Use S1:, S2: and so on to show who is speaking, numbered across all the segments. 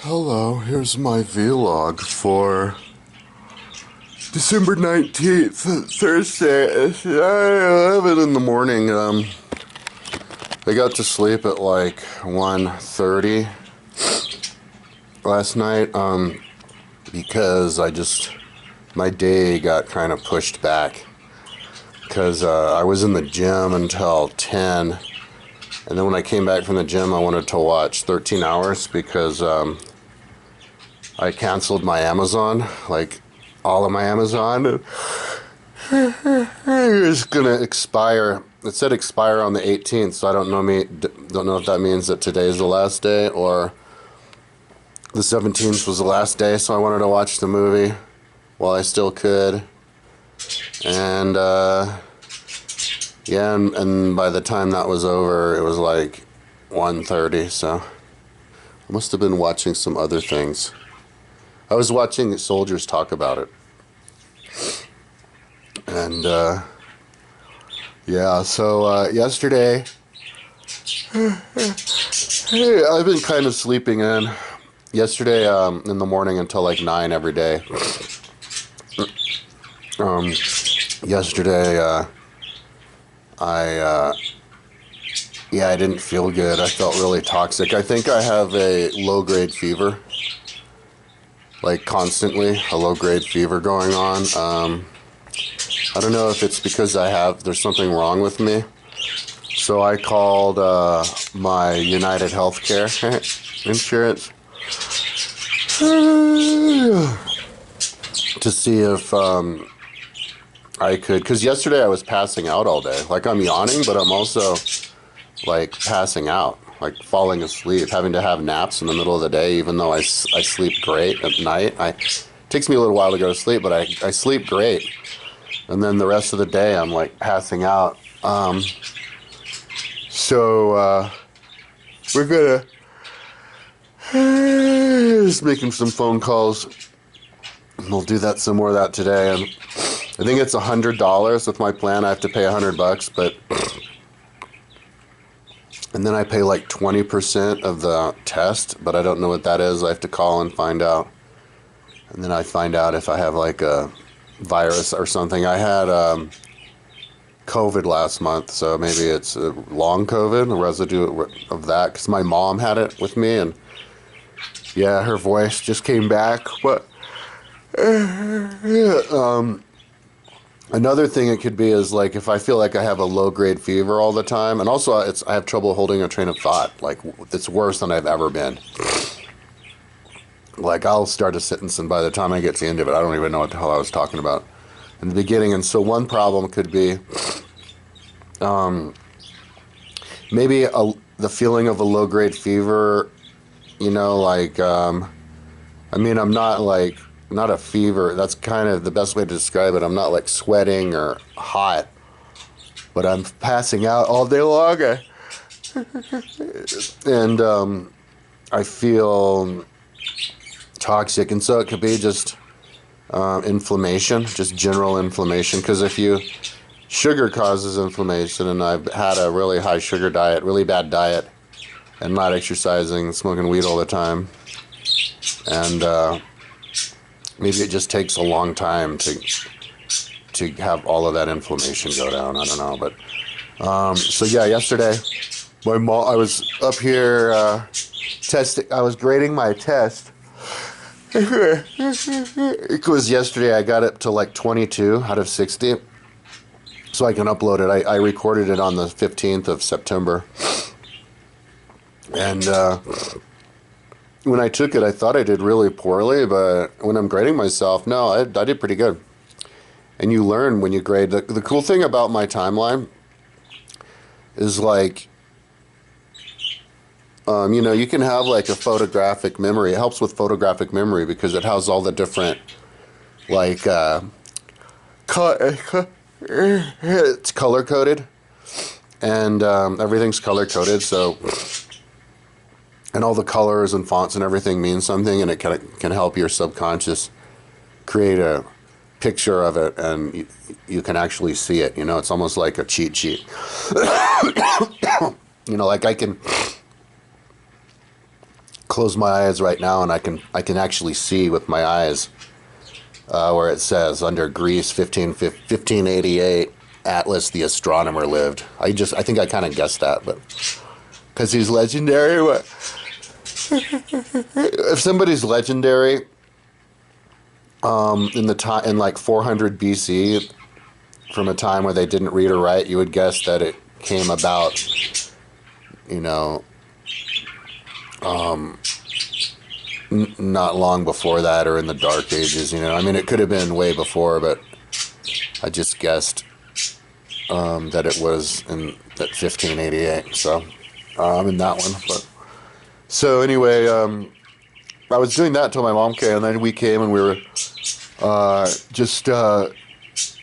S1: Hello, here's my vlog for December 19th, Thursday. It's 11 in the morning. I got to sleep at like 1:30 last night because my day got kind of pushed back because I was in the gym until 10, and then when I came back from the gym I wanted to watch 13 Hours because I canceled my Amazon, like all of my Amazon. It's gonna expire. It said expire on the 18th, so I don't know if that means that today is the last day or the 17th was the last day. So I wanted to watch the movie while I still could, and yeah, and by the time that was over, it was like 1:30. So I must have been watching some other things. I was watching soldiers talk about it. And, yeah, so, yesterday, I've been kind of sleeping in. Yesterday, in the morning until like 9 every day. Yesterday, I didn't feel good. I felt really toxic. I think I have a low-grade fever. Like constantly a low-grade fever going on. I don't know if it's because there's something wrong with me. So I called my United Healthcare insurance to see if I could, because yesterday I was passing out all day. Like I'm yawning, but I'm also like passing out. Like falling asleep, having to have naps in the middle of the day, even though I sleep great at night. It takes me a little while to go to sleep, but I sleep great. And then the rest of the day, I'm like passing out. So we're gonna just making some phone calls. We'll do some more of that today. And I think it's $100 with my plan. I have to pay $100, but. And then I pay like 20% of the test, but I don't know what that is. I have to call and find out. And then I find out if I have like a virus or something. I had COVID last month, so maybe it's a long COVID, a residue of that, because my mom had it with me, and yeah, her voice just came back. But another thing it could be is like if I feel like I have a low-grade fever all the time, and also I have trouble holding a train of thought. Like it's worse than I've ever been. Like I'll start a sentence, and by the time I get to the end of it, I don't even know what the hell I was talking about in the beginning. And so one problem could be maybe the feeling of a low-grade fever. You know, like I mean, I'm not a fever. That's kind of the best way to describe it. I'm not like sweating or hot, but I'm passing out all day long. And I feel toxic. And so it could be just inflammation, just general inflammation. Because sugar causes inflammation, and I've had a really high sugar diet, really bad diet, and not exercising, smoking weed all the time. And maybe it just takes a long time to have all of that inflammation go down. I don't know, but so yeah, yesterday, I was up here testing. I was grading my test. It was yesterday. I got it to like 22 out of 60, so I can upload it. I recorded it on the 15th of September, and when I took it, I thought I did really poorly, but when I'm grading myself, no, I did pretty good. And you learn when you grade. The cool thing about my timeline is like, you know, you can have like a photographic memory. It helps with photographic memory because it has all the different, like, it's color-coded, and everything's color-coded, so. And all the colors and fonts and everything means something, and it can help your subconscious create a picture of it, and you can actually see it. You know, it's almost like a cheat sheet. You know, like I can close my eyes right now, and I can actually see with my eyes where it says under Greece 1588 Atlas the astronomer lived. I think I kind of guessed that, but because he's legendary. If somebody's legendary in like 400 BC, from a time where they didn't read or write, you would guess that it came about, you know, not long before that, or in the Dark Ages. You know, I mean, it could have been way before, but I just guessed that it was in that 1588. So I'm in that one. But so anyway, I was doing that until my mom came, and then we came and we were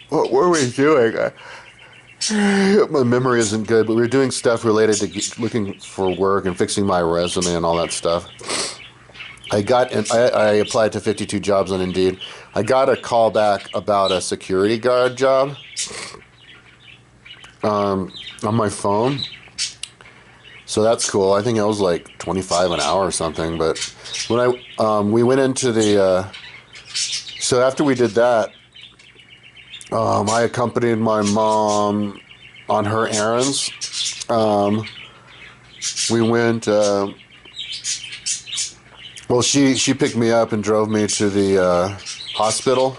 S1: what were we doing? My memory isn't good, but we were doing stuff related to looking for work and fixing my resume and all that stuff. I applied to 52 jobs on Indeed. I got a call back about a security guard job on my phone. So that's cool. I think it was like 25 an hour or something. But when we went into the so after we did that, I accompanied my mom on her errands. We went. Well, she picked me up and drove me to the hospital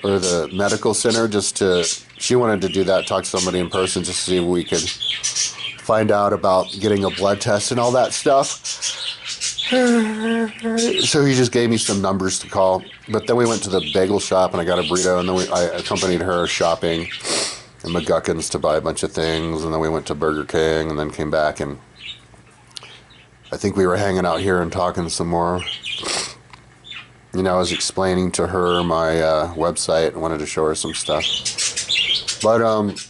S1: or the medical center. She wanted to do that, talk to somebody in person, just to see if we could find out about getting a blood test and all that stuff. So he just gave me some numbers to call. But then we went to the bagel shop and I got a burrito, and then I accompanied her shopping in McGuckin's to buy a bunch of things, and then we went to Burger King and then came back, and I think we were hanging out here and talking some more. You know, I was explaining to her my website and wanted to show her some stuff. But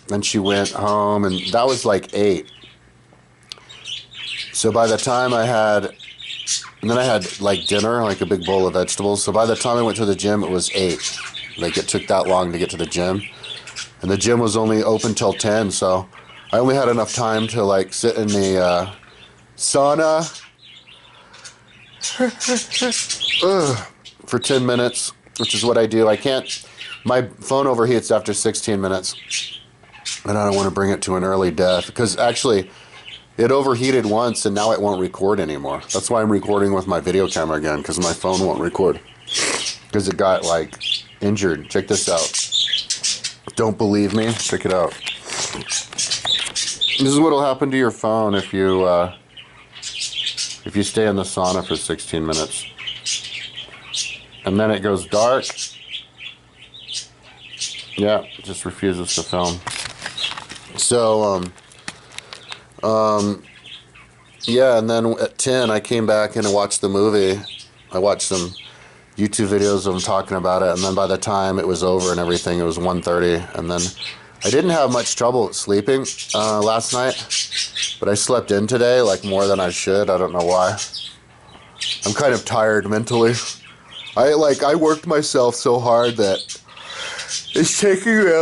S1: then she went home, and that was like 8. So by the time I had like dinner, like a big bowl of vegetables. So by the time I went to the gym, it was 8. Like, it took that long to get to the gym. And the gym was only open till 10, so I only had enough time to like sit in the sauna for 10 minutes, which is what I do. My phone overheats after 16 minutes, and I don't want to bring it to an early death, because actually it overheated once and now it won't record anymore. That's why I'm recording with my video camera again, because my phone won't record, because it got like injured. Check this out. Don't believe me? Check it out. This is what will happen to your phone if you stay in the sauna for 16 minutes. And then it goes dark. Yeah, it just refuses to film. So, yeah, and then at 10, I came back in and watched the movie. I watched some YouTube videos of them talking about it, and then by the time it was over and everything, it was 1:30, and then I didn't have much trouble sleeping last night, but I slept in today, like more than I should. I don't know why. I'm kind of tired mentally. I worked myself so hard that it's taking me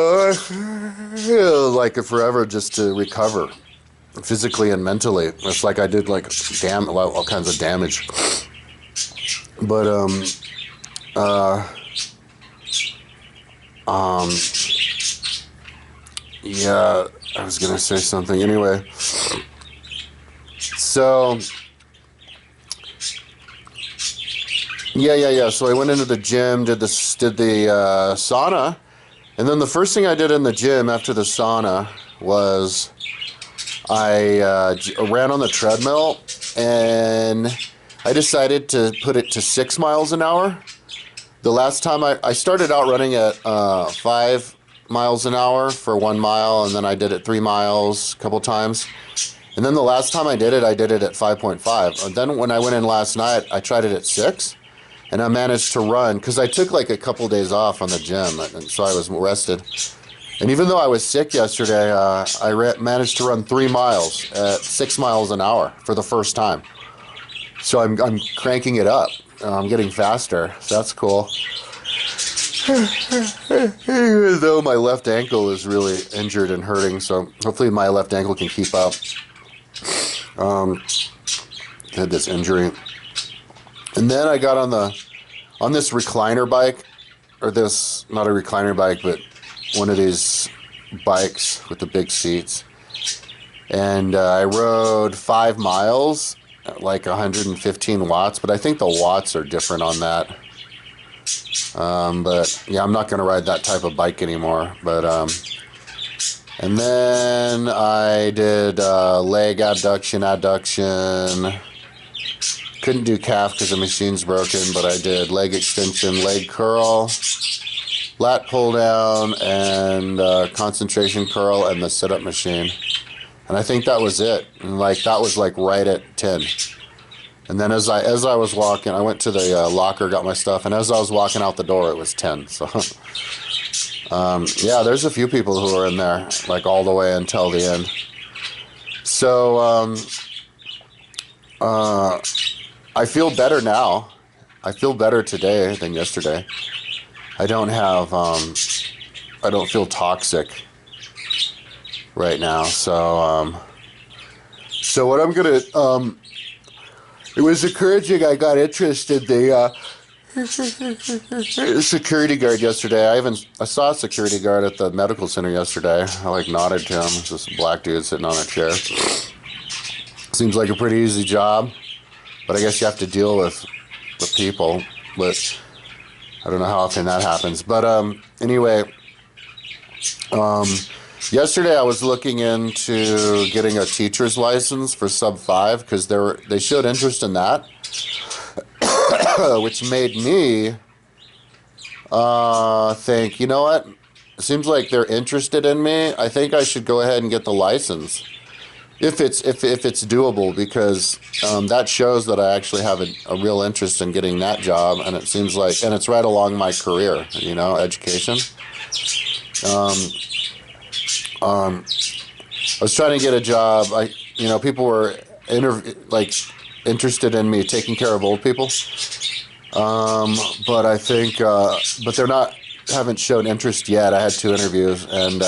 S1: like forever just to recover, physically and mentally. It's like I did like all kinds of damage. But yeah, I was gonna say something anyway. So yeah. So I went into the gym, did the sauna, and then the first thing I did in the gym after the sauna was I ran on the treadmill, and I decided to put it to 6 miles an hour. The last time I started out running at 5 miles an hour for 1 mile, and then I did it 3 miles a couple times. And then the last time I did it at 5.5. And then when I went in last night, I tried it at 6, and I managed to run, because I took like a couple days off on the gym, and so I was rested. And even though I was sick yesterday, I managed to run 3 miles at 6 miles an hour for the first time. So I'm cranking it up. I'm getting faster. So that's cool. Even though my left ankle is really injured and hurting, so hopefully my left ankle can keep up. I had this injury And then I got on this recliner bike, or this, not a recliner bike, but one of these bikes with the big seats. And I rode 5 miles at like 115 watts, but I think the watts are different on that. But yeah, I'm not going to ride that type of bike anymore. But and then I did leg adduction. Couldn't do calf because the machine's broken, but I did leg extension, leg curl, lat pull down, and concentration curl, and the sit-up machine. And I think that was it. And like that was like right at 10. And then as I was walking, I went to the locker, got my stuff, and as I was walking out the door, it was 10. So yeah, there's a few people who are in there like all the way until the end. So I feel better now. I feel better today than yesterday. I don't feel toxic right now. So what I'm gonna, it was encouraging. I got interested. The security guard yesterday. I saw a security guard at the medical center yesterday. I like nodded to him. It's this black dude sitting on a chair. Seems like a pretty easy job. But I guess you have to deal with the people. But I don't know how often that happens. But anyway, yesterday I was looking into getting a teacher's license for sub 5 because they showed interest in that, which made me think, you know what? It seems like they're interested in me. I think I should go ahead and get the license. If it's doable, because that shows that I actually have a real interest in getting that job, and it seems like, and it's right along my career, education. I was trying to get a job. People were interested in me taking care of old people, but I think, but haven't shown interest yet. I had 2 interviews and.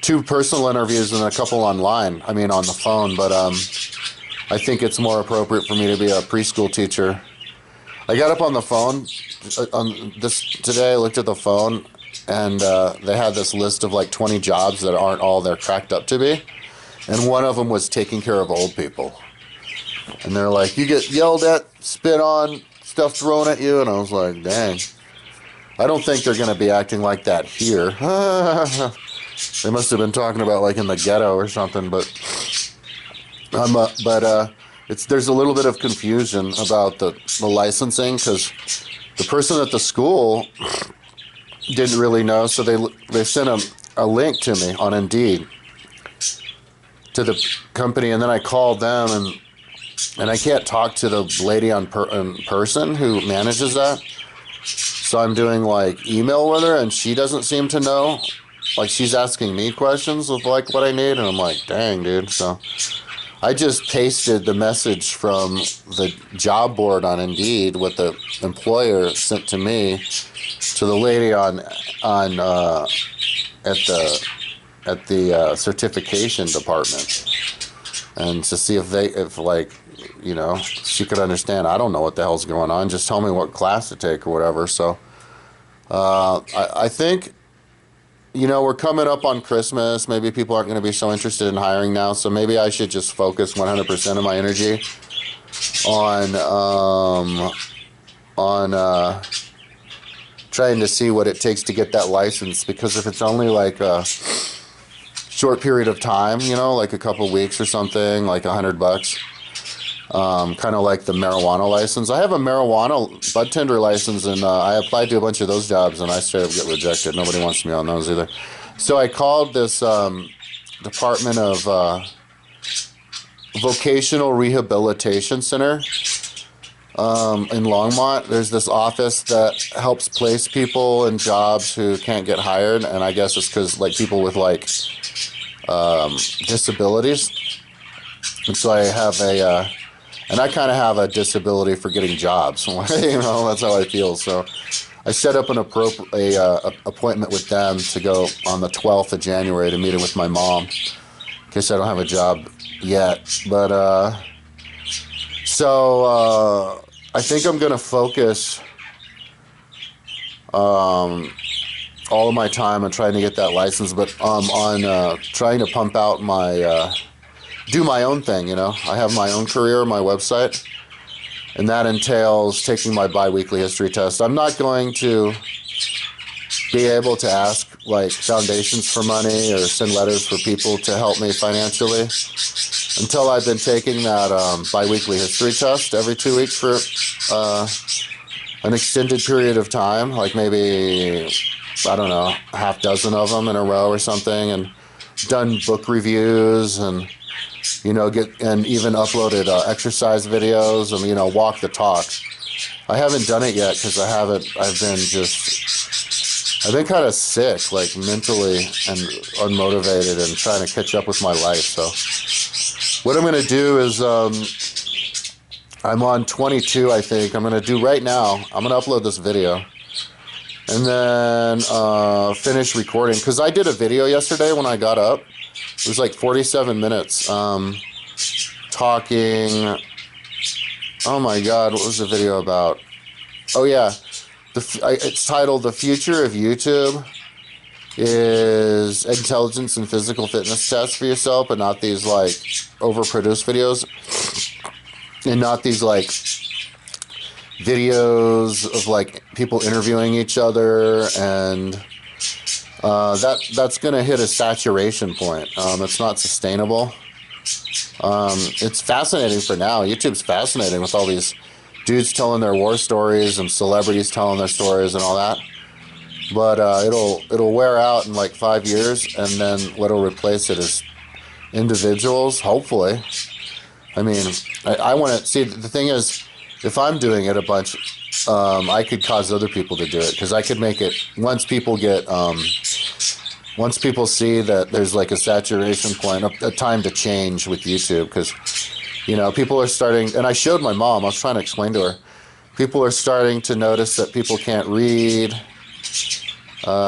S1: 2 personal interviews and a couple online. I mean, on the phone, but I think it's more appropriate for me to be a preschool teacher. I got up on the phone today. I looked at the phone, and they had this list of like 20 jobs that aren't all they're cracked up to be, and one of them was taking care of old people. And they're like, you get yelled at, spit on, stuff thrown at you, and I was like, dang. I don't think they're going to be acting like that here. They must have been talking about like in the ghetto or something, but there's a little bit of confusion about the licensing because the person at the school didn't really know, so they sent a link to me on Indeed to the company, and then I called them and I can't talk to the lady in person who manages that, so I'm doing like email with her, and she doesn't seem to know. Like, she's asking me questions of, like, what I need, and I'm like, dang, dude. So I just pasted the message from the job board on Indeed, what the employer sent to me, to the lady at the certification department, and to see if she could understand. I don't know what the hell's going on. Just tell me what class to take or whatever. So I think... we're coming up on Christmas. Maybe people aren't going to be so interested in hiring now, so maybe I should just focus 100% of my energy on trying to see what it takes to get that license. Because if it's only like a short period of time, like a couple weeks or something, like $100, kind of like the marijuana license. I have a marijuana bud tender license, and I applied to a bunch of those jobs, and I straight up get rejected. Nobody wants me on those either. So I called this Department of Vocational Rehabilitation Center in Longmont. There's this office that helps place people in jobs who can't get hired, and I guess it's because like people with like disabilities. And so I have and I kind of have a disability for getting jobs. That's how I feel. So I set up an appointment with them to go on the 12th of January to meet with my mom. In case I don't have a job yet. But, I think I'm gonna focus all of my time on trying to get that license, but on trying to pump out my do my own thing. You know, I have my own career, my website, and that entails taking my bi-weekly history test. I'm not going to be able to ask like foundations for money or send letters for people to help me financially until I've been taking that bi-weekly history test every 2 weeks for an extended period of time, like maybe, I don't know, half dozen of them in a row or something, and done book reviews and, you know, and even uploaded exercise videos and, you know, walk the talk. I haven't done it yet because I've been kind of sick, like mentally and unmotivated and trying to catch up with my life. So what I'm going to do is, I'm on 22, I think. I'm going to do right now, I'm going to upload this video and then finish recording. Because I did a video yesterday when I got up. It was like 47 minutes talking. Oh my God, what was the video about? Oh yeah, it's titled "The Future of YouTube is Intelligence and Physical Fitness Tests for Yourself," but not these like overproduced videos. And not these like videos of like people interviewing each other, and that's gonna hit a saturation point. It's not sustainable. It's fascinating for now. YouTube's fascinating with all these dudes telling their war stories and celebrities telling their stories and all that. But it'll wear out in like 5 years, and then what'll replace it is individuals, hopefully. I mean, I want to see, the thing is, if I'm doing it a bunch, I could cause other people to do it, because I could make it, once people see that there's like a saturation point, a time to change with YouTube, because, you know, people are starting, and I showed my mom, I was trying to explain to her, people are starting to notice that people can't read,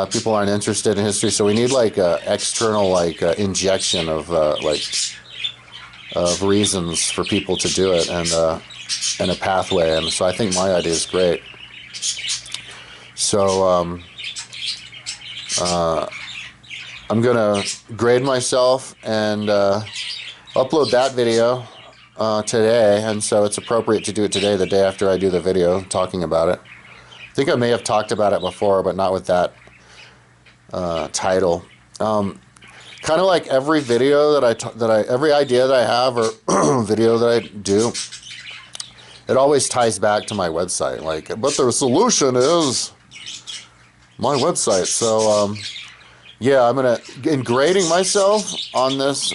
S1: people aren't interested in history, so we need like a external like injection of of reasons for people to do it, and a pathway. And so I think my idea is great. So I'm gonna grade myself and upload that video today, and so it's appropriate to do it today, the day after I do the video talking about it. I think I may have talked about it before, but not with that title. Kind of like every video every idea that I have or video that I do, it always ties back to my website. Like, but the solution is my website. So, yeah, I'm in grading myself on this,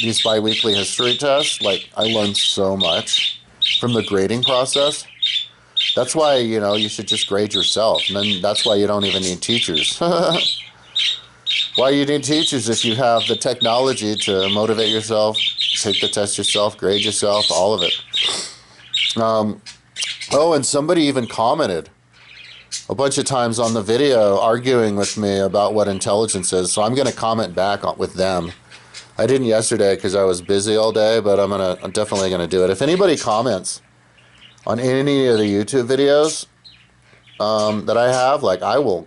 S1: these bi-weekly history tests. Like, I learned so much from the grading process. That's why, you know, you should just grade yourself. And then that's why you don't even need teachers. Why you need teachers if you have the technology to motivate yourself, take the test yourself, grade yourself, all of it. Oh, and somebody even commented a bunch of times on the video arguing with me about what intelligence is, so I'm going to comment back with them. I didn't yesterday because I was busy all day, but I'm definitely going to do it. If anybody comments on any of the YouTube videos that I have, like, I will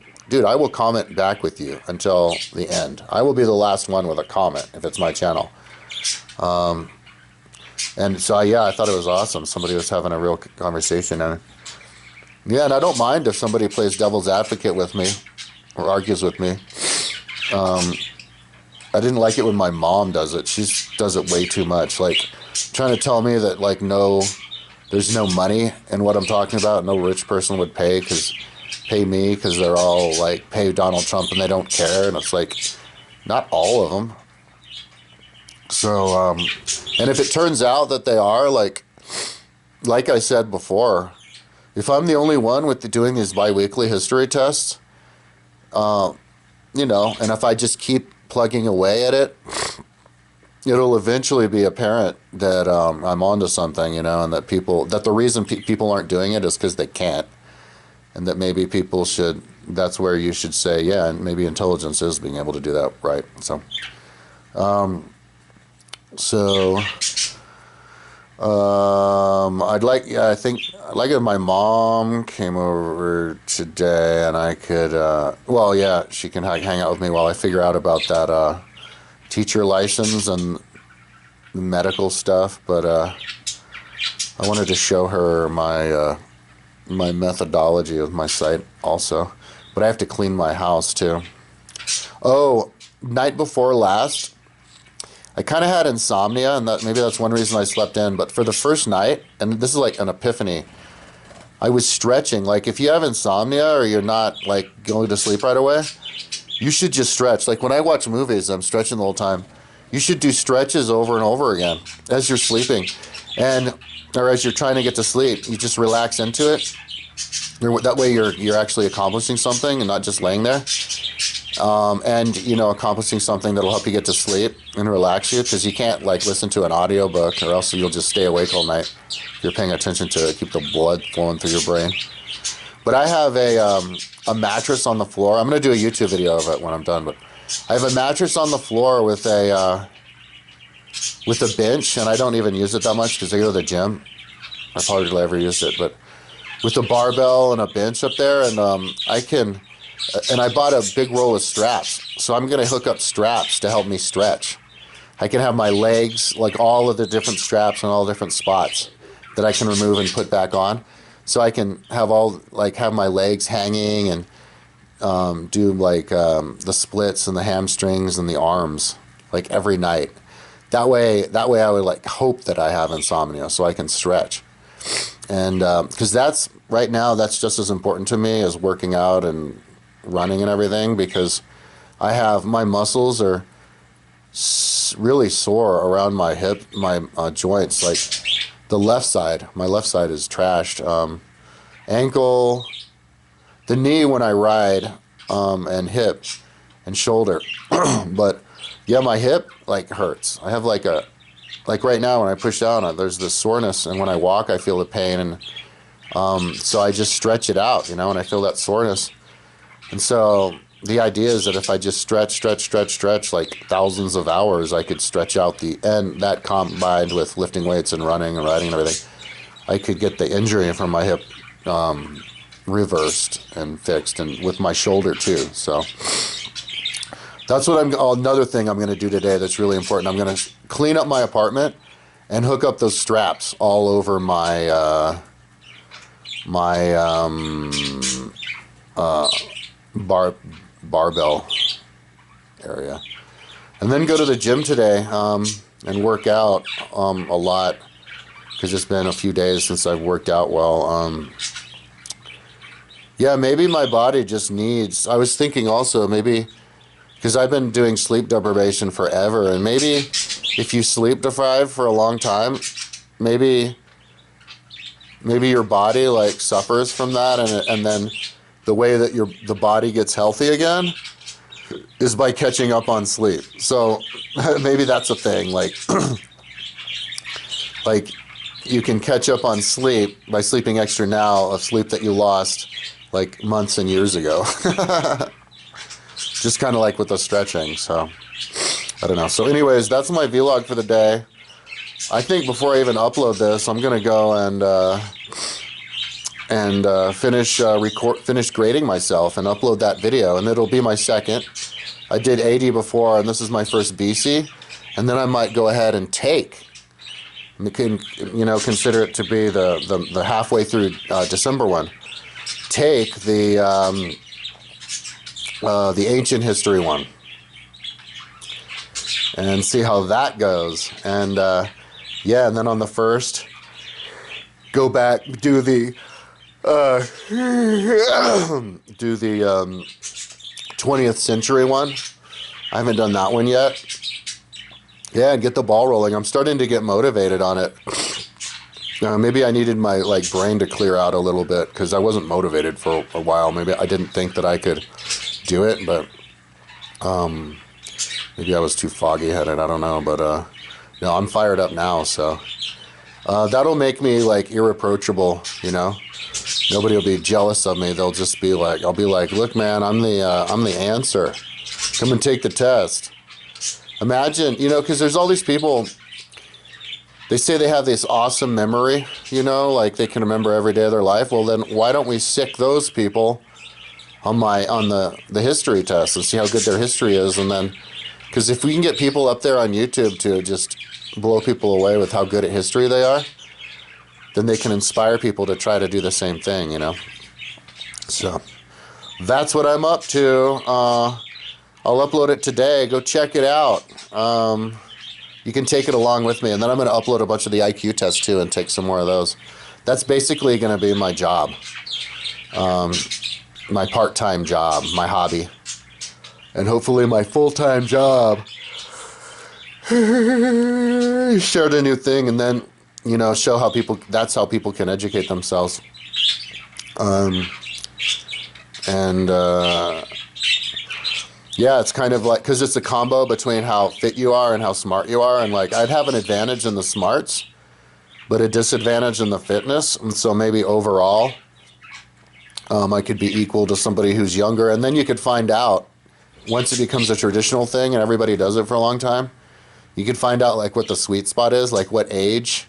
S1: comment back with you until the end. I will be the last one with a comment if it's my channel. And so, yeah, I thought it was awesome. Somebody was having a real conversation. And yeah, and I don't mind if somebody plays devil's advocate with me or argues with me. I didn't like it when my mom does it. She does it way too much. Like, trying to tell me that, like, there's no money in what I'm talking about. No rich person would pay me because they're all like pay Donald Trump and they don't care. And it's like, not all of them. So, and if it turns out that they are, like I said before, if I'm the only one doing these bi-weekly history tests, you know, and if I just keep plugging away at it, it'll eventually be apparent that I'm onto something, you know, and that the reason people aren't doing it is because they can't. And that maybe people should, that's where you should say, yeah, and maybe intelligence is being able to do that, right? So, I think I'd like if my mom came over today and I could, well, yeah, she can hang out with me while I figure out about that teacher license and the medical stuff. But I wanted to show her my my methodology of my site also. But I have to clean my house too. Oh, night before last, I kind of had insomnia, and maybe that's one reason I slept in. But for the first night, and this is like an epiphany, I was stretching. Like if you have insomnia or you're not like going to sleep right away, you should just stretch. Like when I watch movies, I'm stretching the whole time. You should do stretches over and over again as you're sleeping, or as you're trying to get to sleep. You just relax into it. That way you're actually accomplishing something and not just laying there. And accomplishing something that'll help you get to sleep and relax you, because you can't like listen to an audiobook or else you'll just stay awake all night if you're paying attention to it, keep the blood flowing through your brain. But I have a mattress on the floor. I'm going to do a YouTube video of it when I'm done, but I have a mattress on the floor with a bench, and I don't even use it that much because I go to the gym. I probably ever used it, but with a barbell and a bench up there, and I bought a big roll of straps, so I'm going to hook up straps to help me stretch. I can have my legs, like all of the different straps in all different spots that I can remove and put back on. So I can have have my legs hanging and do like the splits and the hamstrings and the arms like every night. That way I would like hope that I have insomnia so I can stretch. And because that's right now, that's just as important to me as working out and running and everything, because my muscles are really sore around my hip, my joints, like the left side. My left side is trashed. Ankle, the knee when I ride, and hip and shoulder. But yeah, my hip like hurts. I have like right now when I push down, there's this soreness, and when I walk, I feel the pain, and so I just stretch it out, and I feel that soreness. And so the idea is that if I just stretch like thousands of hours, I could stretch out and that combined with lifting weights and running and riding and everything, I could get the injury from my hip reversed and fixed, and with my shoulder too. So that's what another thing I'm going to do today that's really important. I'm going to clean up my apartment and hook up those straps all over my barbell area, and then go to the gym today and work out a lot, because it's been a few days since I've worked out well. Yeah, maybe my body just needs, I was thinking also maybe, because I've been doing sleep deprivation forever, and maybe if you sleep deprived for a long time, maybe your body like suffers from that, and then the way that the body gets healthy again is by catching up on sleep. So maybe that's a thing, like like you can catch up on sleep by sleeping extra now of sleep that you lost like months and years ago. Just kind of like with the stretching. So I don't know. So anyways, that's my vlog for the day. I think before I even upload this, I'm gonna go and finish grading myself and upload that video, and it'll be my second. I did 80 before, and this is my first BC, and then I might go ahead and take. You can, consider it to be the halfway through December one. Take the ancient history one, and see how that goes. And yeah, and then on the first, go back, do the 20th century one. I haven't done that one yet. Yeah, and get the ball rolling. I'm starting to get motivated on it. Maybe I needed my brain to clear out a little bit, because I wasn't motivated for a while. Maybe I didn't think that I could do it, but maybe I was too foggy-headed. I don't know, but no, I'm fired up now. So that'll make me irreproachable. Nobody will be jealous of me. They'll just be like, I'll be like, look, man, I'm the answer. Come and take the test. Imagine, because there's all these people they say they have this awesome memory, you know, like they can remember every day of their life. Well, then why don't we sick those people on the history test and see how good their history is? And then, because if we can get people up there on YouTube to just blow people away with how good at history they are, then they can inspire people to try to do the same thing, you know. So that's what I'm up to. I'll upload it today. Go check it out. You can take it along with me, and then I'm going to upload a bunch of the IQ tests too and take some more of those. That's basically going to be my job, my part-time job, my hobby, and hopefully my full-time job. Start a new thing, and then, you know, show how people, that's how people can educate themselves. Yeah, it's kind of like, because it's a combo between how fit you are and how smart you are, and like I'd have an advantage in the smarts, but a disadvantage in the fitness, and so maybe overall I could be equal to somebody who's younger, and then you could find out, once it becomes a traditional thing and everybody does it for a long time, you could find out like what the sweet spot is, like what age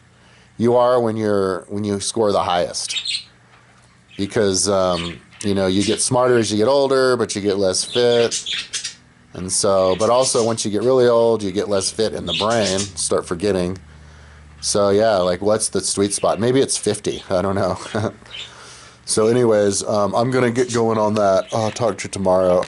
S1: you are when you score the highest, because you know, you get smarter as you get older, but you get less fit. And so, but also once you get really old, you get less fit in the brain, start forgetting. So yeah, like what's the sweet spot? Maybe it's 50, I don't know. So anyways, I'm going to get going on that. I'll talk to you tomorrow.